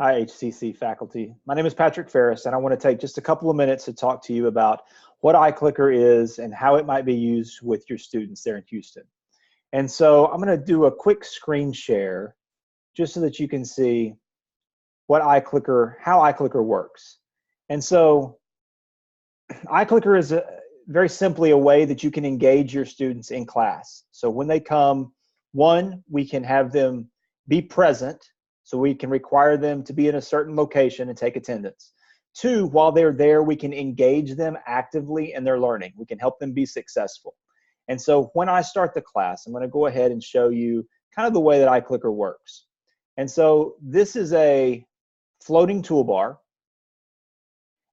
Hi, HCC faculty. My name is Patrick Ferris, and I want to take just a couple of minutes to talk to you about what iClicker is and how it might be used with your students there in Houston. And so I'm going to do a quick screen share just so that you can see what how iClicker works. And so iClicker is very simply a way that you can engage your students in class. So when they come, one, we can have them be present. So we can require them to be in a certain location and take attendance. Two, while they're there, we can engage them actively in their learning. We can help them be successful. And so when I start the class, I'm going to go ahead and show you kind of the way that iClicker works. And so this is a floating toolbar.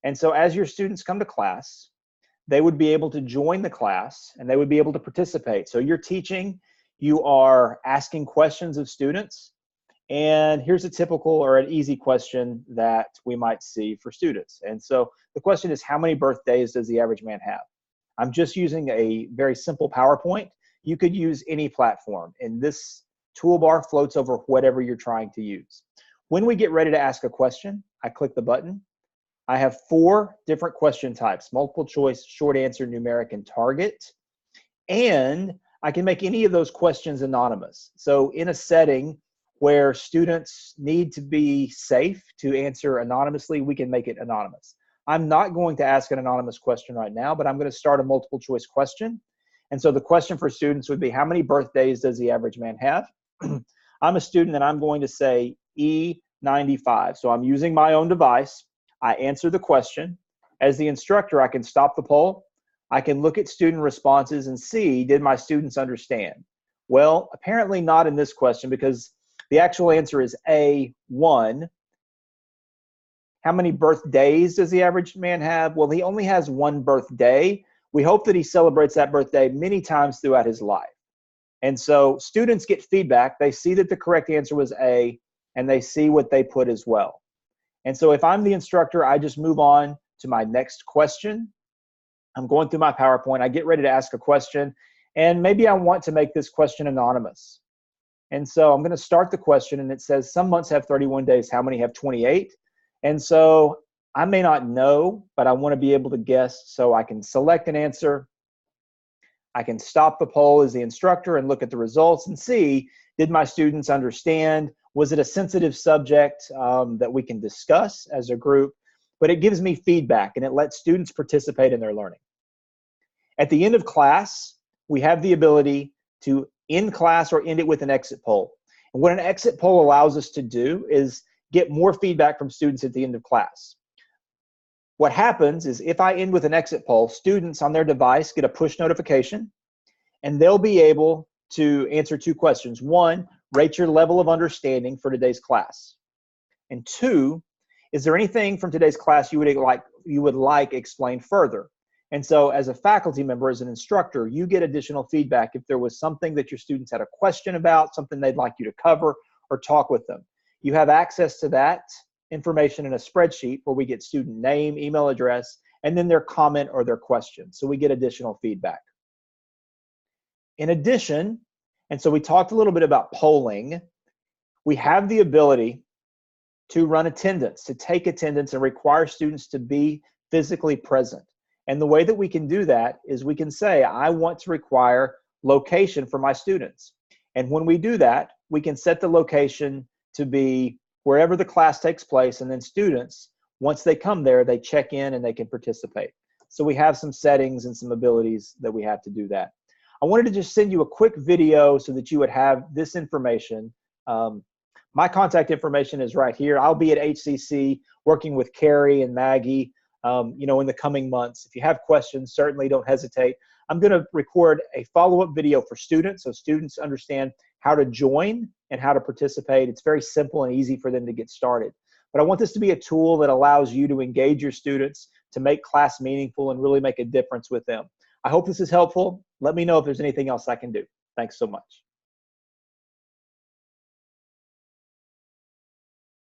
And so as your students come to class, they would be able to join the class and they would be able to participate. So you're teaching, you are asking questions of students. And here's a typical or an easy question that we might see for students. And so the question is, how many birthdays does the average man have? I'm just using a very simple PowerPoint. You could use any platform, and this toolbar floats over whatever you're trying to use. When we get ready to ask a question, I click the button. I have 4 different question types: multiple choice, short answer, numeric, and target. And I can make any of those questions anonymous. So in a setting where students need to be safe to answer anonymously, we can make it anonymous. I'm not going to ask an anonymous question right now, but I'm going to start a multiple choice question. And so the question for students would be, how many birthdays does the average man have? I'm a student and I'm going to say E95. So I'm using my own device. I answer the question. As the instructor, I can stop the poll. I can look at student responses and see, did my students understand? Well, apparently not in this question, because the actual answer is A1. How many birthdays does the average man have? Well, he only has 1 birthday. We hope that he celebrates that birthday many times throughout his life. And so students get feedback. They see that the correct answer was A, and they see what they put as well. And so if I'm the instructor, I just move on to my next question. I'm going through my PowerPoint. I get ready to ask a question, and maybe I want to make this question anonymous. And so I'm going to start the question, and it says, some months have 31 days. How many have 28? And so I may not know, but I want to be able to guess. So I can select an answer. I can stop the poll as the instructor and look at the results and see, did my students understand? Was it a sensitive subject that we can discuss as a group? But it gives me feedback, and it lets students participate in their learning. At the end of class, we have the ability to end class or end it with an exit poll. And what an exit poll allows us to do is get more feedback from students at the end of class. What happens is, if I end with an exit poll, students on their device get a push notification, and they'll be able to answer 2 questions. 1, rate your level of understanding for today's class. And 2, is there anything from today's class you would like explained further? And so as a faculty member, as an instructor, you get additional feedback if there was something that your students had a question about, something they'd like you to cover or talk with them. You have access to that information in a spreadsheet where we get student name, email address, and then their comment or their question. So we get additional feedback. In addition, and so we talked a little bit about polling, we have the ability to run attendance, to take attendance and require students to be physically present. And the way that we can do that is we can say, I want to require location for my students. And when we do that, we can set the location to be wherever the class takes place, and then students, once they come there, they check in and they can participate. So we have some settings and some abilities that we have to do that. I wanted to just send you a quick video so that you would have this information. My contact information is right here. I'll be at HCC working with Carrie and Maggie in the coming months. If you have questions, certainly don't hesitate. I'm going to record a follow-up video for students so students understand how to join and how to participate. It's very simple and easy for them to get started. But I want this to be a tool that allows you to engage your students, to make class meaningful and really make a difference with them. I hope this is helpful. Let me know if there's anything else I can do. Thanks so much.